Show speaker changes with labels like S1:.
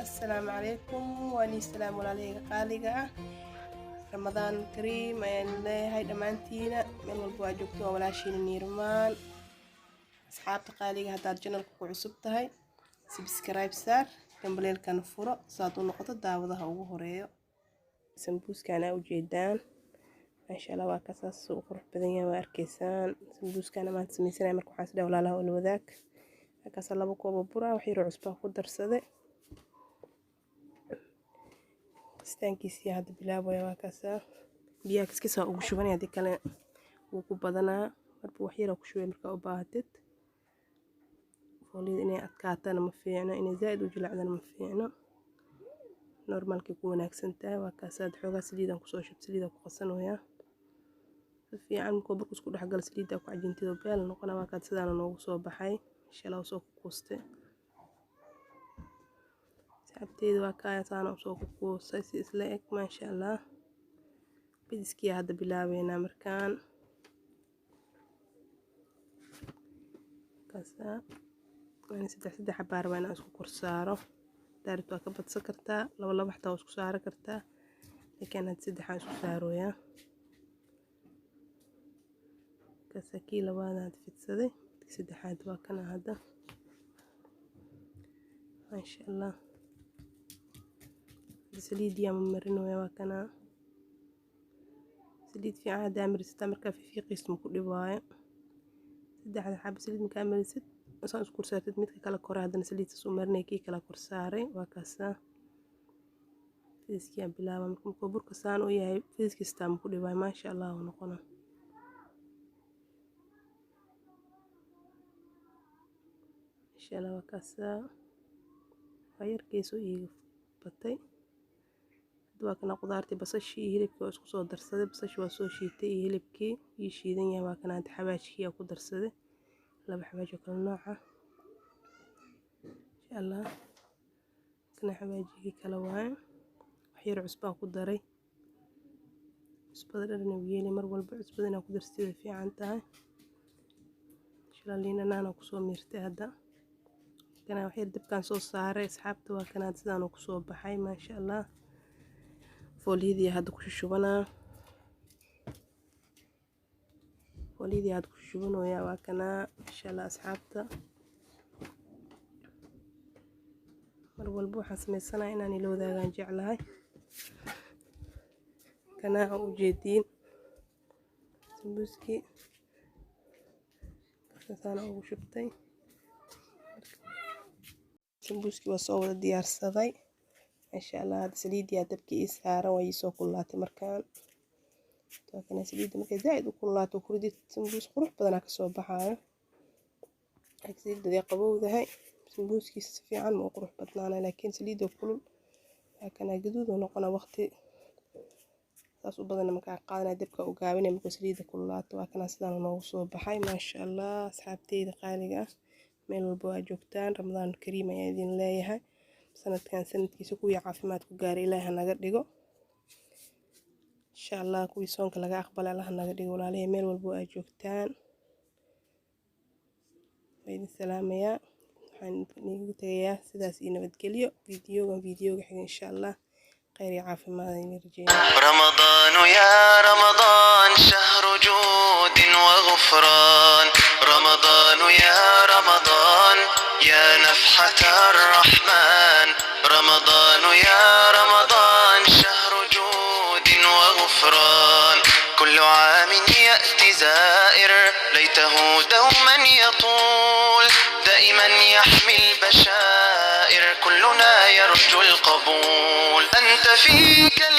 S1: السلام عليكم واني سلام عليك قالقة رمضان كريم أيان هاي دمانتينا من والبوا جوجتو ولا شيء نيرمان أصحاب قالقة هذا الجنة كوعصبتها هاي سبسكرايب صار كمبليل كان فرق صادو نقطة داودها وهريو سمبوس كان وجيدان ما شاء الله وكاساس وقرح بدنيا واركيسان سمبوس كان ما تسميسنا مركو حاسدة ولا له ولا ذاك هكذا لبا كوب برا وحيرو عصبه كدر سده istaankiisii hadda bilaabaya waa kaasa biyaha kiskisa ugu shubanaya hadii kale wuu ku badanaa marba wax yar ku shubay marka u baahatid fooliyada inay adkaatana ma fiicno inay zaid u jilacdana ma fiicno normalki ku wanaagsan tahay waa kaasa xoogaa saliidan ku soo shub saliida ku qasanaya si fiican marka burku isku dhaxgal saliida ku cajintido beel noqona waa kaad sidaan noogu soo baxay insha Allah soo ku kuustay abteed waa kaaya saano soo ku kuusay si isla eg ma sha Allah bidiskiya hadda bilaabeena markaan kaasa waan saddex xabaar waan isku korsaaro daarto ka badsan kartaa laba xataa isku saar kartaa laakiin had saddex aan isku saarooya kaasa kii labaad fidsaday saddexaad waa kana hadda ma sha Allah سليد يا مرنو يا وكنا سليد في عادة مرست مركب في قسم كل رواية سد حد حاب سليد مكمل ست مثلا كورسات تدمت كلا كورة هذا سليد سومرني كي كلا كورساري وكاسا فيزيكيا بلا ما ممكن كبر كسان ويا فيزيك استام كل رواية ما شاء الله ونقنا إن شاء الله وكاسا غير كيسو بطي وكنا قدرتي بصشي هلبكي واسكو سو درسده بصشي واسو شيتay هلبكي يشيدان yahay waa kana xawaashkiya ku darsaday laba xawaash kala nooca insha Allah kana xawaashki kala waay wax yar cusba ku daray cusbada dharna weeyay mar walba cusbadana ku darsiday fiican tahay insha Allah liinana ku soo miirtay hadda kana wax yar dabkan soo saaray asxaabta waa kana sidaan ku soo baxay ma sha Allah فوليدي هاد كشوبنا فوليدي هاد كشوبنا ويا وكنا إن شاء الله أصحابته مروا البوحة سميسنا إنني لو ذا رجع لها كنا وجدين سمبوسكي أنا وشبتي سمبوسكي وصور ديار صدي ما شاء الله هذا سليد يا تبكي إسهارة ويسوق كلاتي مركان لكن سليد مركان زائد وكلاتي وكردي سمبوس قروح بدنا كسوب بحاله سليد ذي قبو ذهي سمبوس كيس في عن وقروح بدنا لكن سليد وكل لكن جدود ونقنا وقتي تاسو بدنا مكان قادنا دبكة وقابنا مكو سليد كلاتي وكنا سدنا نوصوب بحاي ما شاء الله أصحابتي دقالقة من البوا جوكتان رمضان الكريم يا دين الله sanadkan sanadkiisa kuwii caafimaad ku gaaray Ilaahay naga dhigo insha Allah kuwii soonka laga aqbalay Allah naga dhigo walaalahay meel walba ay joogtaan way salaamaya waxaan idinku tagayaa sidaas iyo nabadgelyo fiidiyooga xiga insha Allah khayr iyo caafimaad ay rajeenaa
S2: رمضان يا رمضان شهر جود وغفران رمضان يا رمضان يا نفحة الرحمن رمضان يا رمضان شهر جود وغفران كل عام يأتي زائر ليته دوما يطول دائما يحمي البشائر كلنا يرجو القبول أنت فيك